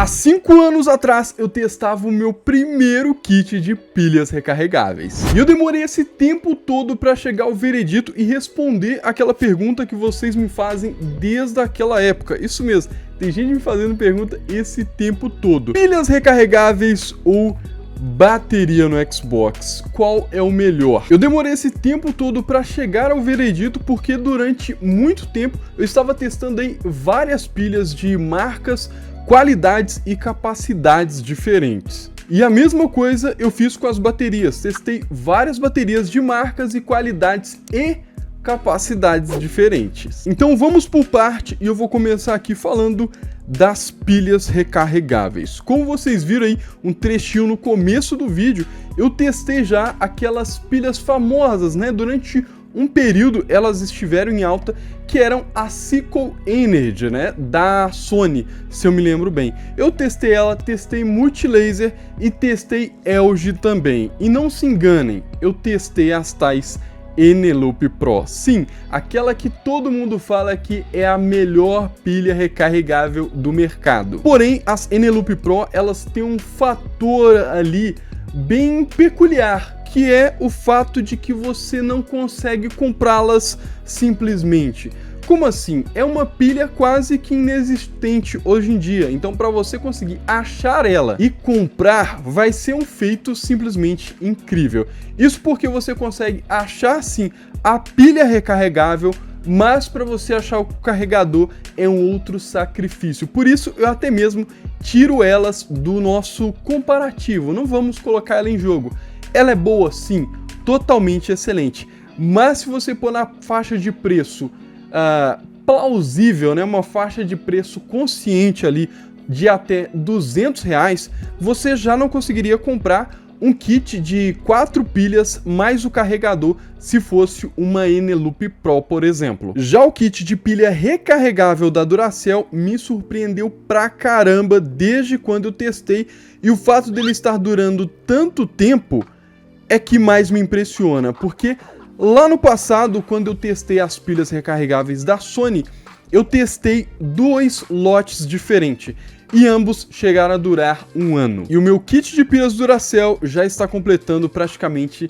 Há 5 anos atrás eu testava o meu primeiro kit de pilhas recarregáveis. E eu demorei esse tempo todo para chegar ao veredito e responder aquela pergunta que vocês me fazem desde aquela época. Isso mesmo, tem gente me fazendo pergunta esse tempo todo. Pilhas recarregáveis ou bateria no Xbox, qual é o melhor? Eu demorei esse tempo todo para chegar ao veredito porque durante muito tempo eu estava testando aí várias pilhas de marcas, qualidades e capacidades diferentes. E a mesma coisa eu fiz com as baterias, testei várias baterias de marcas e qualidades e capacidades diferentes. Então vamos por parte e eu vou começar aqui falando das pilhas recarregáveis. Como vocês viram aí um trechinho no começo do vídeo, eu testei já aquelas pilhas famosas, né? Durante um período elas estiveram em alta, que eram a Sequel Energy, né, da Sony, se eu me lembro bem. Eu testei ela, testei Multilaser e testei LG também. E não se enganem, eu testei as tais Eneloop Pro. Sim, aquela que todo mundo fala que é a melhor pilha recarregável do mercado. Porém, as Eneloop Pro, elas têm um fator ali bem peculiar, que é o fato de que você não consegue comprá-las simplesmente. Como assim? É uma pilha quase que inexistente hoje em dia, então para você conseguir achar ela e comprar vai ser um feito simplesmente incrível. Isso porque você consegue achar sim a pilha recarregável, mas para você achar o carregador é um outro sacrifício. Por isso eu até mesmo tiro elas do nosso comparativo, não vamos colocar ela em jogo. Ela é boa sim, totalmente excelente, mas se você pôr na faixa de preço plausível, né, uma faixa de preço consciente ali de até R$200, você já não conseguiria comprar um kit de 4 pilhas mais o carregador se fosse uma Eneloop Pro, por exemplo. Já o kit de pilha recarregável da Duracell me surpreendeu pra caramba desde quando eu testei, e o fato dele estar durando tanto tempo é que mais me impressiona, porque lá no passado, quando eu testei as pilhas recarregáveis da Sony, eu testei 2 lotes diferentes e ambos chegaram a durar 1 ano. E o meu kit de pilhas Duracell já está completando praticamente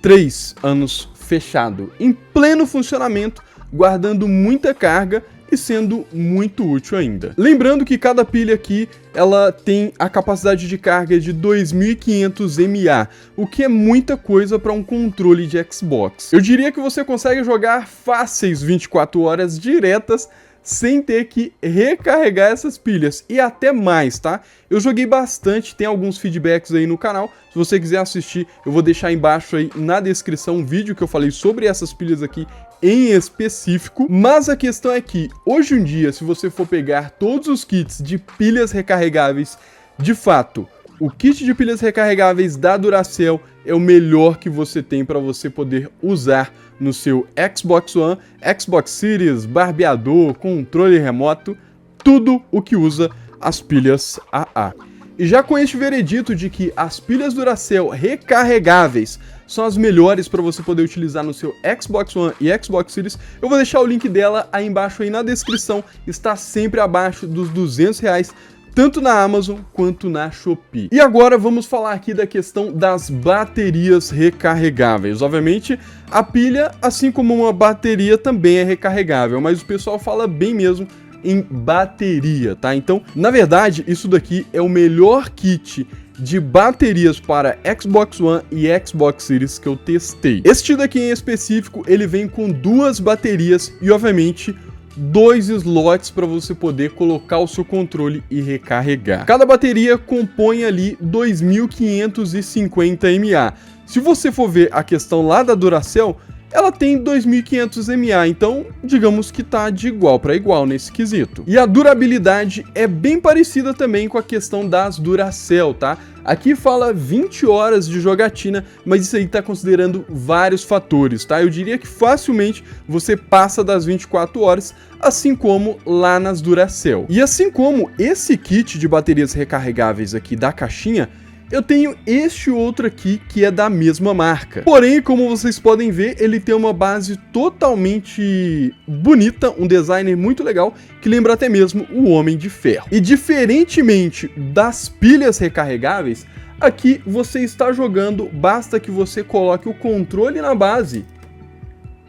3 anos fechado, em pleno funcionamento, guardando muita carga e sendo muito útil ainda. Lembrando que cada pilha aqui, ela tem a capacidade de carga de 2.500 mAh, o que é muita coisa para um controle de Xbox. Eu diria que você consegue jogar fáceis 24 horas diretas sem ter que recarregar essas pilhas, e até mais, tá? Eu joguei bastante, tem alguns feedbacks aí no canal, se você quiser assistir, eu vou deixar embaixo aí na descrição um vídeo que eu falei sobre essas pilhas aqui em específico, mas a questão é que, hoje em dia, se você for pegar todos os kits de pilhas recarregáveis, de fato, o kit de pilhas recarregáveis da Duracell é o melhor que você tem para você poder usar no seu Xbox One, Xbox Series, barbeador, controle remoto, tudo o que usa as pilhas AA. E já com este veredito de que as pilhas Duracell recarregáveis são as melhores para você poder utilizar no seu Xbox One e Xbox Series, eu vou deixar o link dela aí embaixo aí na descrição, está sempre abaixo dos R$200, tanto na Amazon quanto na Shopee. E agora vamos falar aqui da questão das baterias recarregáveis. Obviamente, a pilha, assim como uma bateria, também é recarregável, mas o pessoal fala bem mesmo em bateria, tá? Então, na verdade, isso daqui é o melhor kit de baterias para Xbox One e Xbox Series que eu testei. Este daqui em específico, ele vem com 2 baterias e, obviamente, 2 slots para você poder colocar o seu controle e recarregar. Cada bateria compõe ali 2.550 mAh. Se você for ver a questão lá da Duracell, ela tem 2.500 mAh, então digamos que tá de igual para igual nesse quesito. E a durabilidade é bem parecida também com a questão das Duracell, tá? Aqui fala 20 horas de jogatina, mas isso aí tá considerando vários fatores, tá? Eu diria que facilmente você passa das 24 horas, assim como lá nas Duracell. E assim como esse kit de baterias recarregáveis aqui da caixinha, eu tenho este outro aqui que é da mesma marca. Porém, como vocês podem ver, ele tem uma base totalmente bonita, um design muito legal, que lembra até mesmo o Homem de Ferro. E diferentemente das pilhas recarregáveis, aqui você está jogando, basta que você coloque o controle na base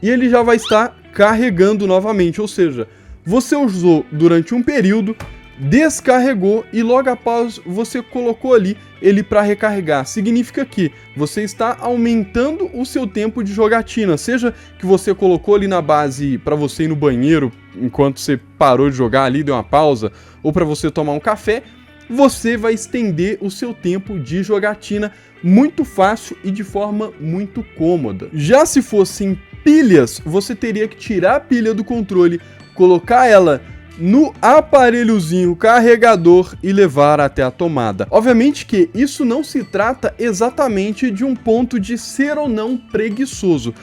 e ele já vai estar carregando novamente, ou seja, você usou durante um período, descarregou e logo após você colocou ali ele para recarregar. Significa que você está aumentando o seu tempo de jogatina, seja que você colocou ali na base para você ir no banheiro enquanto você parou de jogar ali, deu uma pausa, ou para você tomar um café, você vai estender o seu tempo de jogatina muito fácil e de forma muito cômoda. Já se fossem pilhas, você teria que tirar a pilha do controle, colocar ela no aparelhozinho carregador e levar até a tomada. Obviamente que isso não se trata exatamente de um ponto de ser ou não preguiçoso,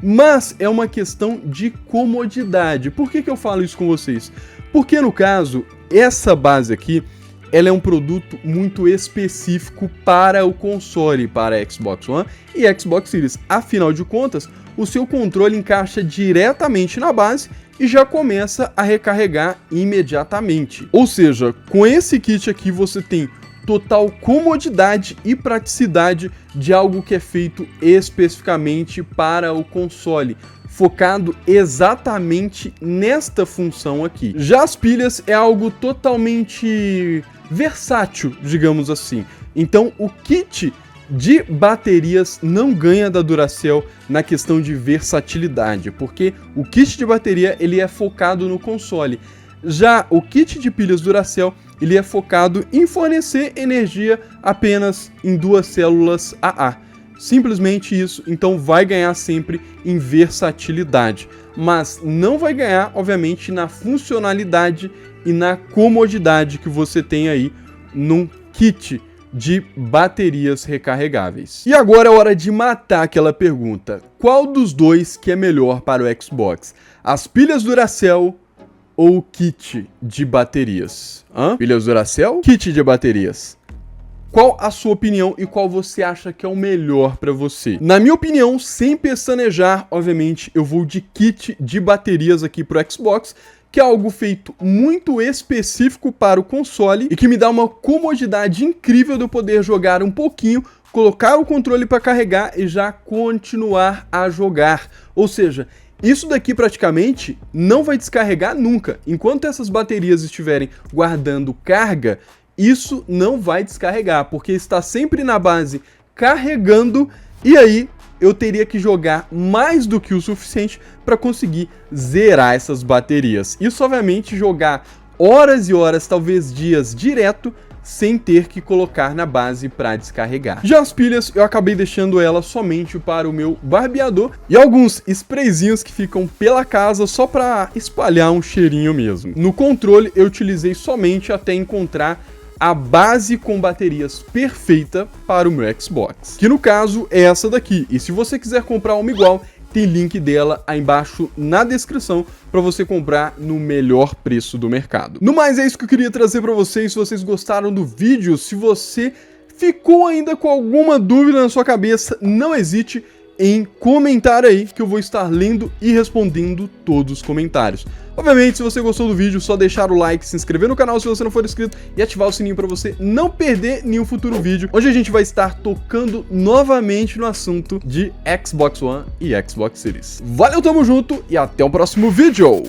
mas é uma questão de comodidade. Por que eu falo isso com vocês? Porque no caso, essa base aqui, ela é um produto muito específico para o console, para Xbox One e Xbox Series. Afinal de contas, o seu controle encaixa diretamente na base e já começa a recarregar imediatamente. Ou seja, com esse kit aqui você tem total comodidade e praticidade de algo que é feito especificamente para o console, focado exatamente nesta função aqui. Já as pilhas é algo totalmente versátil, digamos assim. Então o kit de baterias não ganha da Duracell na questão de versatilidade, porque o kit de bateria ele é focado no console. Já o kit de pilhas Duracell ele é focado em fornecer energia apenas em 2 células AA. Simplesmente isso, então vai ganhar sempre em versatilidade, mas não vai ganhar, obviamente, na funcionalidade e na comodidade que você tem aí num kit de baterias recarregáveis. E agora é hora de matar aquela pergunta: qual dos dois que é melhor para o Xbox? As pilhas Duracell ou o kit de baterias? Pilhas Duracell? Kit de baterias? Qual a sua opinião e qual você acha que é o melhor para você? Na minha opinião, sem pestanejar, obviamente, eu vou de kit de baterias aqui pro Xbox, que é algo feito muito específico para o console e que me dá uma comodidade incrível de eu poder jogar um pouquinho, colocar o controle para carregar e já continuar a jogar. Ou seja, isso daqui praticamente não vai descarregar nunca. Enquanto essas baterias estiverem guardando carga, isso não vai descarregar, porque está sempre na base carregando, e aí eu teria que jogar mais do que o suficiente para conseguir zerar essas baterias. Isso, obviamente, jogar horas e horas, talvez dias direto, sem ter que colocar na base para descarregar. Já as pilhas, eu acabei deixando elas somente para o meu barbeador e alguns sprayzinhos que ficam pela casa só para espalhar um cheirinho mesmo. No controle, eu utilizei somente até encontrar a base com baterias perfeita para o meu Xbox, que no caso é essa daqui. E se você quiser comprar uma igual, tem link dela aí embaixo na descrição para você comprar no melhor preço do mercado. No mais, é isso que eu queria trazer para vocês. Se vocês gostaram do vídeo, se você ficou ainda com alguma dúvida na sua cabeça, não hesite em comentar aí, que eu vou estar lendo e respondendo todos os comentários. Obviamente, se você gostou do vídeo, só deixar o like, se inscrever no canal se você não for inscrito e ativar o sininho para você não perder nenhum futuro vídeo, onde a gente vai estar tocando novamente no assunto de Xbox One e Xbox Series. Valeu, tamo junto e até o próximo vídeo!